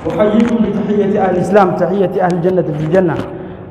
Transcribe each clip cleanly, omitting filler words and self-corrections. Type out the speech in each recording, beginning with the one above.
أحييكم بتحية أهل الإسلام تحية أهل الجنة في الجنة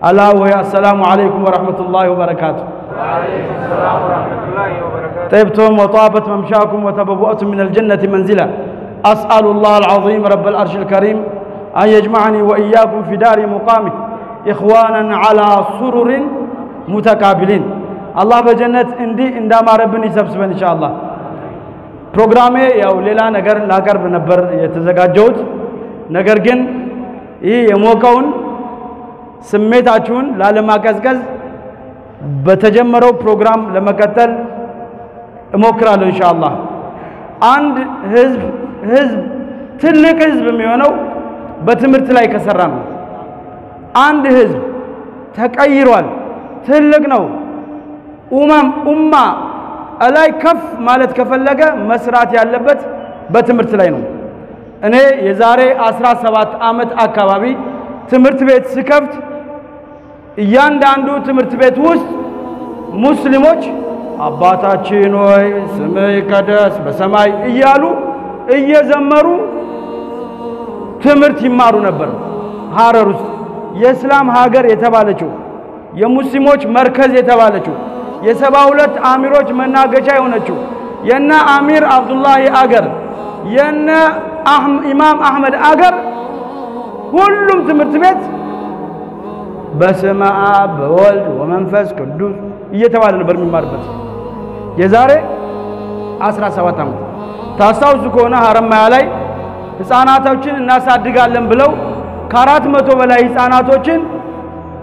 ألا وهي السلام عليكم ورحمة الله وبركاته. وعليكم السلام ورحمة الله وبركاته. طيبتم وطابت ممشاكم وتبوأتم من الجنة منزلا. أسأل الله العظيم رب العرش الكريم أن يجمعني وإياكم في دار مقامه إخوانا على سرر متقابلين. الله بجنة اندي اندام ربني سبسبن إن شاء الله. ፕሮግራሜ ያው ሌላ ነገር ላቀርብ ነበር የተዘጋጀሁት ነገር ግን ይህ የሞቀውን ስሜታችሁን ላለማቀዝቀዝ በተጀመረው ፕሮግራም ለመከተል እሞክራለሁ ኢንሻአላህ። አንድ ህዝብ ትልቅ ህዝብ የሚሆነው በትምህርት ላይ ከሰራ ነው። አንድ ህዝብ ተቀይሯል፣ ትልቅ ነው። ኡማ አላይ ከፍ ማለት ከፈለገ መስራት ያለበት በትምህርት ላይ ነው። እኔ የዛሬ 17 ዓመት አካባቢ ትምህርት ቤት ስከፍት እያንዳንዱ ትምህርት ቤት ውስጥ ሙስሊሞች አባታችን ሆይ ስምህ ይቀደስ በሰማይ እያሉ እየዘመሩ ትምህርት ይማሩ ነበር። ሐረር ውስጥ የእስላም ሀገር የተባለችው የሙስሊሞች መርከዝ የተባለችው የ72 አሚሮች መናገሻ የሆነችው የነ አሚር አብዱላህ አገር የነ ኢማም አህመድ አገር ሁሉም ትምህርት ቤት በስመ አብ በወልድ ወመንፈስ ቅዱስ እየተባለ ነበር የሚማርበት። የዛሬ 17 ዓመት ታስታውሱ ከሆነ ሐረማያ ላይ ህፃናቶችን እናሳድጋለን ብለው ከ400 በላይ ህፃናቶችን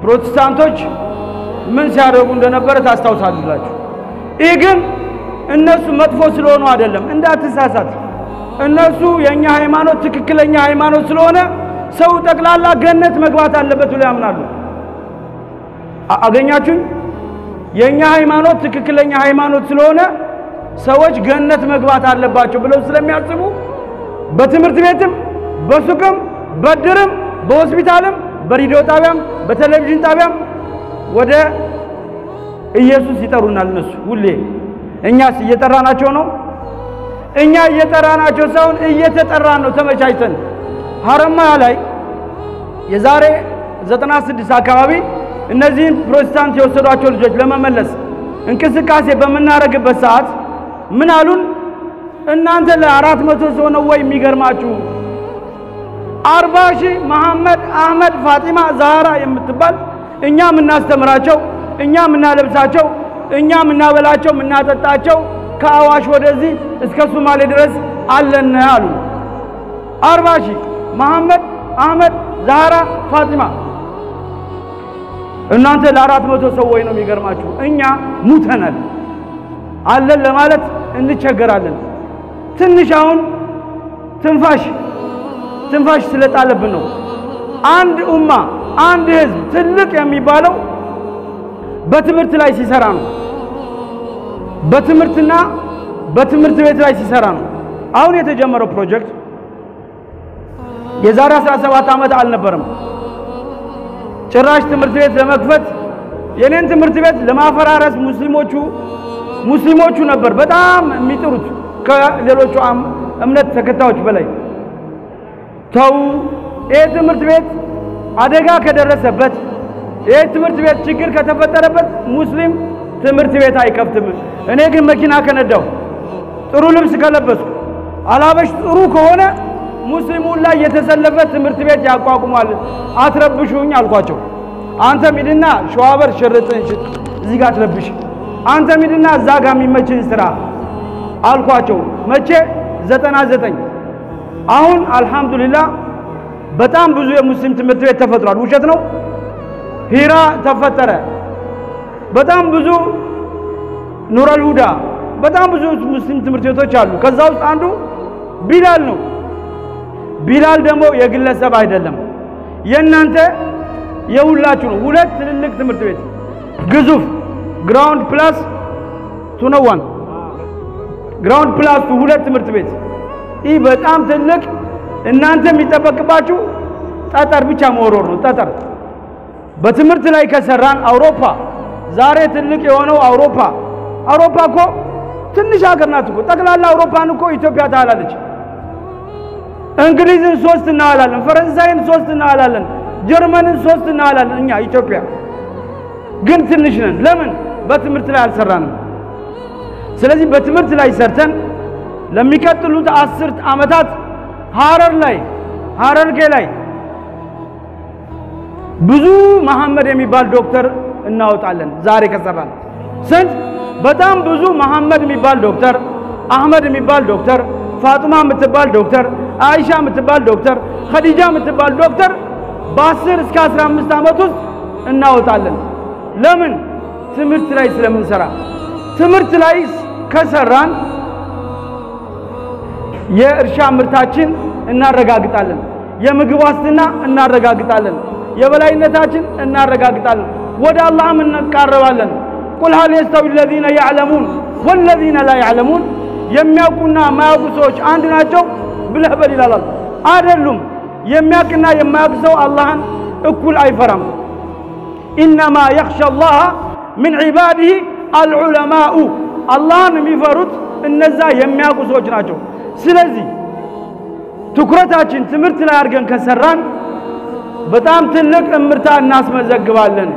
ፕሮቴስታንቶች ምን ሲያደርጉ እንደነበረ ታስታውሳላችሁ። ይህ ግን እነሱ መጥፎ ስለሆኑ አይደለም፣ እንዳትሳሳት። እነሱ የኛ ሃይማኖት ትክክለኛ ሃይማኖት ስለሆነ ሰው ጠቅላላ ገነት መግባት አለበት ብለው ያምናሉ። አገኛችሁ? የኛ ሃይማኖት ትክክለኛ ሃይማኖት ስለሆነ ሰዎች ገነት መግባት አለባቸው ብለው ስለሚያስቡ በትምህርት ቤትም በሱቅም በድርም በሆስፒታልም በሬዲዮ ጣቢያም በቴሌቪዥን ጣቢያም ወደ ኢየሱስ ይጠሩናል። እነሱ ሁሌ እኛስ እየጠራናቸው ነው? እኛ እየጠራናቸው ሳይሆን እየተጠራን ነው ተመቻችተን። ሐረማያ ላይ የዛሬ 96 አካባቢ እነዚህን ፕሮቴስታንት የወሰዷቸው ልጆች ለመመለስ እንቅስቃሴ በመናረግበት ሰዓት ምን አሉን? እናንተ ለ400 ሰው ነው ወይ የሚገርማችሁ? 40,000 መሐመድ አህመድ ፋጢማ ዛህራ የምትባል እኛ ምናስተምራቸው እኛ ምናለብሳቸው እኛ ምናበላቸው ምናጠጣቸው ከአዋሽ ወደዚህ እስከ ሶማሌ ድረስ አለና አሉ። 40,000 መሐመድ አህመድ ዛህራ ፋጢማ እናንተ ለ400 ሰው ወይ ነው የሚገርማችሁ? እኛ ሙተናል አለን ለማለት እንቸገራለን። ትንሽ አሁን ትንፋሽ ስለጣለብን ነው። አንድ ኡማ አንድ ህዝብ ትልቅ የሚባለው በትምህርት ላይ ሲሰራ ነው። በትምህርት ቤት ላይ ሲሰራ ነው። አሁን የተጀመረው ፕሮጀክት የዛሬ 17 ዓመት አልነበረም። ጭራሽ ትምህርት ቤት ለመክፈት የኔን ትምህርት ቤት ለማፈራረስ ሙስሊሞቹ ነበር በጣም የሚጥሩት ከሌሎቹ እምነት ተከታዮች በላይ። ተው ይህ ትምህርት ቤት አደጋ ከደረሰበት ይህ ትምህርት ቤት ችግር ከተፈጠረበት ሙስሊም ትምህርት ቤት አይከፍትም። እኔ ግን መኪና ከነዳው ጥሩ ልብስ ከለበስኩ አላበሽ ጥሩ ከሆነ ሙስሊሙን ላይ የተሰለፈ ትምህርት ቤት ያቋቁማል። አትረብሹኝ አልኳቸው። አንተ ሚድና ሸዋበር ሽርጥን ሽጥ እዚህ ጋር አትረብሽ፣ አንተ ሚድና እዛ ጋር የሚመችህ ስራ አልኳቸው። መቼ 99 አሁን አልহামዱሊላህ በጣም ብዙ የሙስሊም ትምህርት ቤት ተፈጥሯል። ውሸት ነው? ሂራ ተፈጠረ። በጣም ብዙ ኑረል ሁዳ በጣም ብዙ ሙስሊም ትምህርት ቤቶች አሉ። ከዛ ውስጥ አንዱ ቢላል ነው። ቢላል ደግሞ የግለሰብ አይደለም፣ የእናንተ የሁላችሁ ነው። ሁለት ትልልቅ ትምህርት ቤት ግዙፍ ግራውንድ ፕላስ 2 ግራውንድ ፕላስ 2 ትምህርት ቤት ይህ በጣም ትልቅ። እናንተ የሚጠበቅባችሁ ጠጠር ብቻ መወርወር ነው። ጠጠር በትምህርት ላይ ከሰራን አውሮፓ ዛሬ ትልቅ የሆነው አውሮፓ እኮ ትንሽ ሀገር ናት እኮ። ጠቅላላ አውሮፓን እኮ ኢትዮጵያ ታላለች። እንግሊዝን 3 እናዋላለን ፈረንሳይን 3 እናዋላለን ጀርመንን 3 እናዋላለን እኛ ኢትዮጵያ ግን ትንሽ ነን ለምን በትምህርት ላይ አልሰራንም ስለዚህ በትምህርት ላይ ሰርተን ለሚቀጥሉት 10 አመታት ሐረርጌ ላይ ብዙ መሐመድ የሚባል ዶክተር እናወጣለን ዛሬ ከሰራን ስንት በጣም ብዙ መሐመድ የሚባል ዶክተር አህመድ የሚባል ዶክተር ፋጡማ የምትባል ዶክተር አይሻ የምትባል ዶክተር ኸዲጃ የምትባል ዶክተር በ10 እስከ 15 አመት ውስጥ እናወጣለን ለምን ትምህርት ላይ ስለምንሰራ ትምህርት ላይ ከሰራን የእርሻ ምርታችን እናረጋግጣለን የምግብ ዋስትና እናረጋግጣለን የበላይነታችን እናረጋግጣለን ወደ አላህም እንቀርባለን ቁል هل يستوي الذين يعلمون والذين لا يعلمون የሚያውቁና የማያውቁ ሰዎች አንድ ናቸው ብለህ በል ይላል አይደሉም የሚያውቅና የማያውቅ ሰው አላህን እኩል አይፈራም انما يخشى الله من عباده العلماء አላህን የሚፈሩት እነዛ የሚያውቁ ሰዎች ናቸው ስለዚህ ትኩረታችን ትምህርት ላይ አድርገን ከሰራን በጣም ትልቅ እምርታ እናስመዘግባለን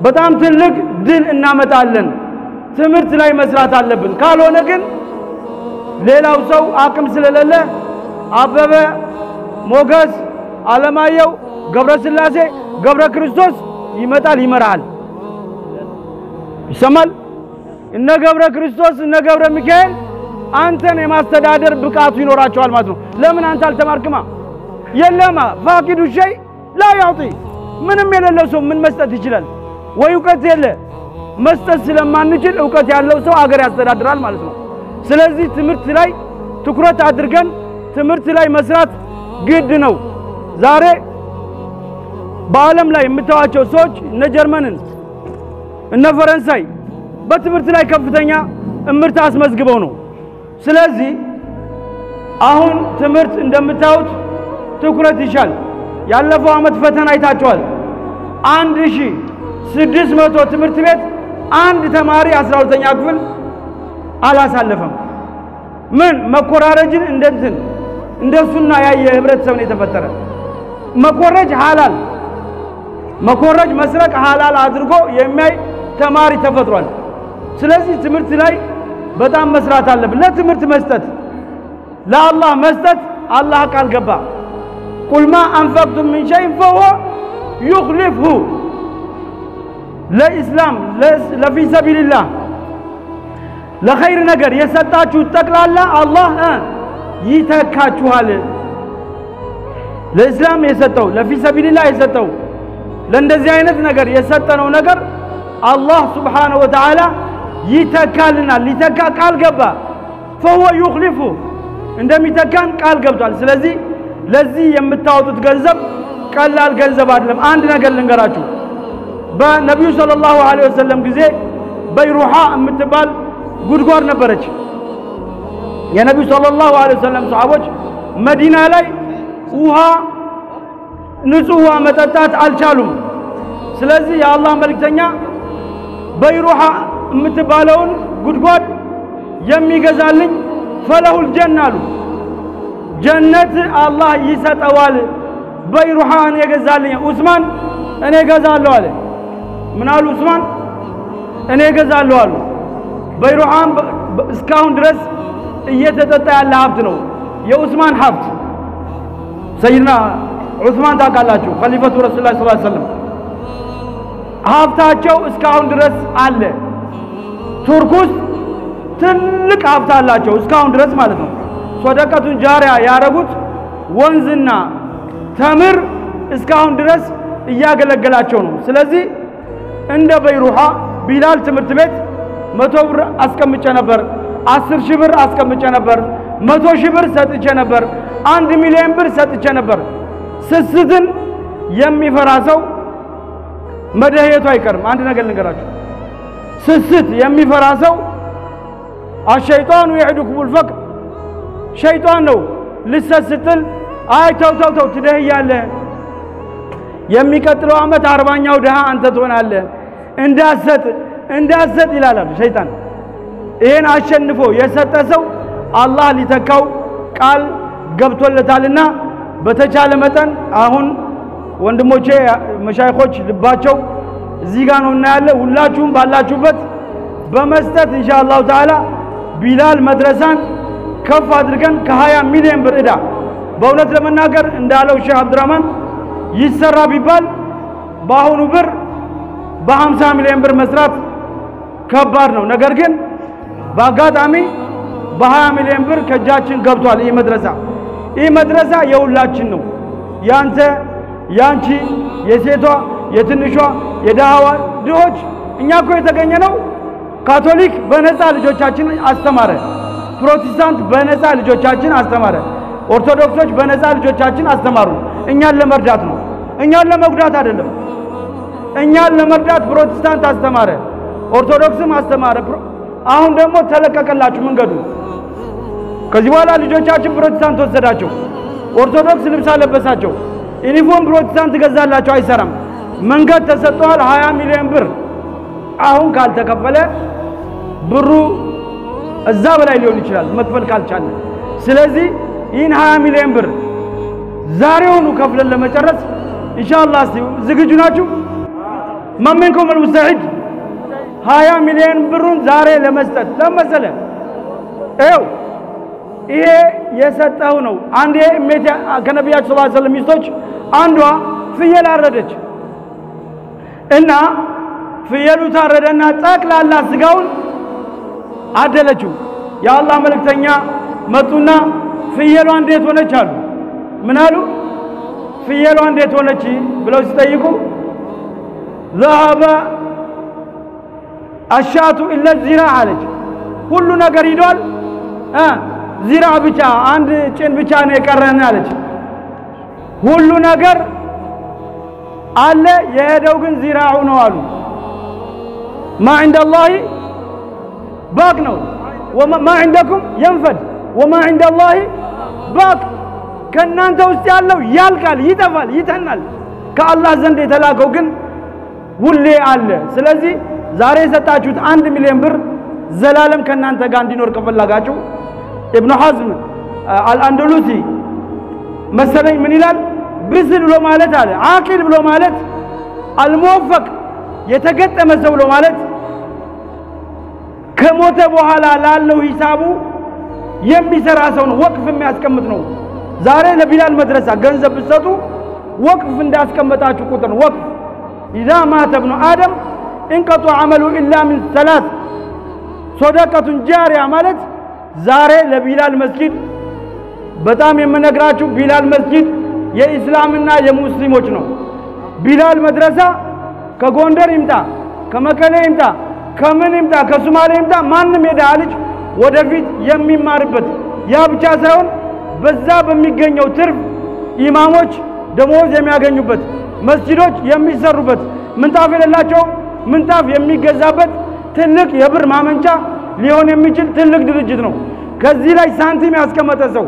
በጣም ትልቅ ድል እናመጣለን ትምህርት ላይ መስራት አለብን ካልሆነ ግን ሌላው ሰው አቅም ስለሌለ አበበ ሞገስ አለማየው ገብረስላሴ ገብረ ክርስቶስ ይመጣል ይመራል ይሰማል እነ ገብረ ክርስቶስ እነ ገብረ ሚካኤል አንተን የማስተዳደር ብቃቱ ይኖራቸዋል ማለት ነው ለምን አንተ አልተማርክማ የለማ ፋቂዱ ሸይ لا يعطي ምንም የሌለው ሰው ምን መስጠት ይችላል ወይ ዕውቀት የለ መስጠት ስለማንችል ዕውቀት ያለው ሰው አገር ያስተዳድራል ማለት ነው ስለዚህ ትምህርት ላይ ትኩረት አድርገን ትምህርት ላይ መስራት ግድ ነው ዛሬ በአለም ላይ የምታዋቸው ሰዎች እነ ጀርመንን እነ ፈረንሳይ በትምህርት ላይ ከፍተኛ እምርታ አስመዝግበው ነው ስለዚህ አሁን ትምህርት እንደምታዩት ትኩረት ይሻል ያለፈው አመት ፈተና አይታችኋል 1600 ትምህርት ቤት አንድ ተማሪ 12ኛ ክፍል አላሳለፈም ምን መኮራረጅን እንደሱና ያየ ህብረተሰብ ነው የተፈጠረ መኮረጅ ሐላል መኮረጅ መስረቅ ሐላል አድርጎ የሚያይ ተማሪ ተፈጥሯል ስለዚህ ትምህርት ላይ በጣም መስራት አለብን ለትምህርት መስጠት ለአላህ መስጠት አላህ ቃል ገባ قل ما أنفقتم من شيء فهو يخلفه لإسلام لفي سبيل الله لخير نجر يسطاچو تقلالا الله يتكاچوال ለእስላም የሰጠው ለፊ ሰቢልላህ የሰጠው ለእንደዚህ አይነት ነገር የሰጠነው ነገር አላህ Subhanahu Wa Ta'ala ይተካልናል ሊተካ ቃል ገባ فهو يخلفه እንደሚተካን ቃል ገብቷል ስለዚህ ለዚህ የምታወጡት ገንዘብ ቀላል ገንዘብ አይደለም አንድ ነገር ልንገራችሁ በነብዩ ሰለላሁ ዐለይሂ ወሰለም ጊዜ በይሩሃ የምትባል ጉድጓድ ነበረች የነብዩ ሰለላሁ ዐለይሂ ወሰለም ሱሐቦች መዲና ላይ ውሃ ንጹህ ውሃ መጠጣት አልቻሉም ስለዚህ የአላህ መልእክተኛ በይሩሃ የምትባለውን ጉድጓድ የሚገዛልኝ ፈለሁል ጀናሉ ጀነት አላህ ይሰጠዋል በይሩሃን የገዛልኝ ዑስማን እኔ ገዛለሁ አለ ምን አሉ ዑስማን እኔ ገዛለሁ አሉ በይሩሃን እስካሁን ድረስ እየተጠጣ ያለ ሀብት ነው የዑስማን ሀብት ሰይድና ዑስማን ታውቃላችሁ ኸሊፈቱ ረሱላህ ሰለላሁ ዐለይሂ ወሰለም ሀብታቸው እስካሁን ድረስ አለ ቱርክ ውስጥ ትልቅ ሀብት አላቸው እስካሁን ድረስ ማለት ነው ሶደቀቱን ጃሪያ ያረጉት ወንዝና ተምር እስካሁን ድረስ እያገለገላቸው ነው ስለዚህ እንደ በይሩሃ ቢላል ትምህርት ቤት 100 ብር አስቀምጬ ነበር 10,000 ብር አስቀምጬ ነበር 100,000 ብር ሰጥቼ ነበር 1 ሚሊዮን ብር ሰጥቼ ነበር ስስትን የሚፈራ ሰው መደህየቱ አይቀርም አንድ ነገር ልንገራችሁ ስስት የሚፈራ ሰው الشيطان يعدكم الفقر شيطان ነው ልሰስትል አይ ተው ትደህያለህ የሚቀጥለው አመት 40ኛው ደሃ አንተ ትሆናለህ እንዳሰጥ ይላል ሸይጣን ይሄን አሸንፎ የሰጠ ሰው አላህ ሊተካው ቃል ገብቶለታልና በተቻለ መጠን አሁን ወንድሞቼ መሻይኾች ልባቸው እዚህ ጋር ነውና ያለ ሁላችሁም ባላችሁበት በመስጠት ኢንሻአላህ ተዓላ ቢላል መድረሳን ከፍ አድርገን ከ20 ሚሊዮን ብር እዳ በእውነት ለመናገር እንዳለው ሼህ አብዱራህማን ይሰራ ቢባል በአሁኑ ብር በ50 ሚሊዮን ብር መስራት ከባድ ነው። ነገር ግን በአጋጣሚ በ20 ሚሊዮን ብር ከጃችን ገብቷል። ይህ መድረሳ የሁላችን ነው። ያንተ ያንቺ የሴቷ የትንሿ የዳዋ ድሆች እኛ እኮ የተገኘነው ካቶሊክ በነፃ ልጆቻችን አስተማረ፣ ፕሮቴስታንት በነፃ ልጆቻችን አስተማረ፣ ኦርቶዶክሶች በነፃ ልጆቻችን አስተማሩ። እኛን ለመርዳት ነው፣ እኛን ለመጉዳት አይደለም። እኛን ለመርዳት ፕሮቴስታንት አስተማረ፣ ኦርቶዶክስም አስተማረ። አሁን ደግሞ ተለቀቀላችሁ መንገዱ። ከዚህ በኋላ ልጆቻችን ፕሮቴስታንት ወሰዳቸው፣ ኦርቶዶክስ ልብስ አለበሳቸው፣ ዩኒፎርም ፕሮቴስታንት ገዛላቸው። አይሰራም። መንገድ ተሰጥቷል 20 ሚሊዮን ብር። አሁን ካልተከፈለ ብሩ እዛ በላይ ሊሆን ይችላል መክፈል ካልቻለ። ስለዚህ ይህን 20 ሚሊዮን ብር ዛሬውኑ ከፍለን ለመጨረስ ኢንሻአላህ ዝግጁ ናችሁ? ማንኩም المستعد 20 ሚሊዮን ብሩን ዛሬ ለመስጠት ለመሰለ ይሄ የሰጠው ነው። አንዴ እሜት ከነብያችን ሰለላሁ ዐለይሂ ወሰለም ሚስቶች አንዷ ፍየል አረደች እና ፍየሉ ታረደና ጠቅላላ ስጋውን አደለችው። የአላህ መልእክተኛ መጡና ፍየሏ እንዴት ሆነች አሉ። ምን አሉ? ፍየሏ እንዴት ሆነች ብለው ሲጠይቁ ذهب الشاة إلا الزراع አለች። ሁሉ ነገር ሄዷል ዚራ ብቻ አንድ ጭን ብቻ ነው የቀረን አለች። ሁሉ ነገር አለ የሄደው ግን ዚራው ነው አሉ። ما عند الله باق ነው وما عندكم ينفد وما عند الله باق ከናንተ ውስጥ ያለው ያልቃል፣ ይጠፋል፣ ይተናል። ከአላህ ዘንድ የተላከው ግን ሁሌ አለ። ስለዚህ ዛሬ የሰጣችሁት 1 ሚሊዮን ብር ዘላለም ከናንተ ጋር እንዲኖር ከፈለጋችሁ ኢብኑ ሐዝም አልአንደሉሲ መሰለኝ ምን ይላል? ብስል ብሎ ማለት አለ አቂል ብሎ ማለት አልሙወፈቅ የተገጠመ ሰው ብሎ ማለት ከሞተ በኋላ ላለው ሂሳቡ የሚሰራ ሰው ነው፣ ወቅፍ የሚያስቀምጥ ነው። ዛሬ ለቢላል መድረሳ ገንዘብ ብትሰጡ ወቅፍ እንዳስቀመጣችሁ ቁጥር ነው። ወቅፍ إذا مات ابن آدم انقطع عمله إلا من 3 صدقة جارية ማለት ዛሬ ለቢላል መስጊድ በጣም የምነግራችሁ ቢላል መስጊድ የኢስላምና የሙስሊሞች ነው። ቢላል መድረሳ ከጎንደር ይምጣ ከመቀሌ ይምጣ ከምን ይምጣ ከሶማሌ ይምጣ ማንም የደሃ ልጅ ወደፊት የሚማርበት ያ ብቻ ሳይሆን በዛ በሚገኘው ትርፍ ኢማሞች ደሞዝ የሚያገኙበት መስጂዶች የሚሰሩበት ምንጣፍ የሌላቸው ምንጣፍ የሚገዛበት ትልቅ የብር ማመንጫ ሊሆን የሚችል ትልቅ ድርጅት ነው። ከዚህ ላይ ሳንቲም ያስቀመጠ ሰው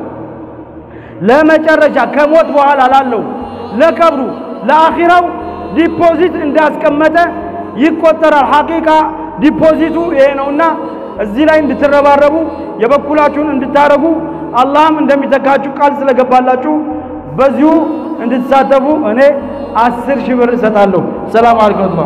ለመጨረሻ ከሞት በኋላ ላለው ለቀብሩ ለአኺራው ዲፖዚት እንዳስቀመጠ ይቆጠራል። ሐቂቃ ዲፖዚቱ ይሄ ነውና እዚህ ላይ እንድትረባረቡ የበኩላችሁን እንድታረጉ አላህም እንደሚተካችሁ ቃል ስለገባላችሁ በዚሁ እንድትሳተፉ እኔ 10,000 ብር እሰጣለሁ። ሰላም አለይኩም።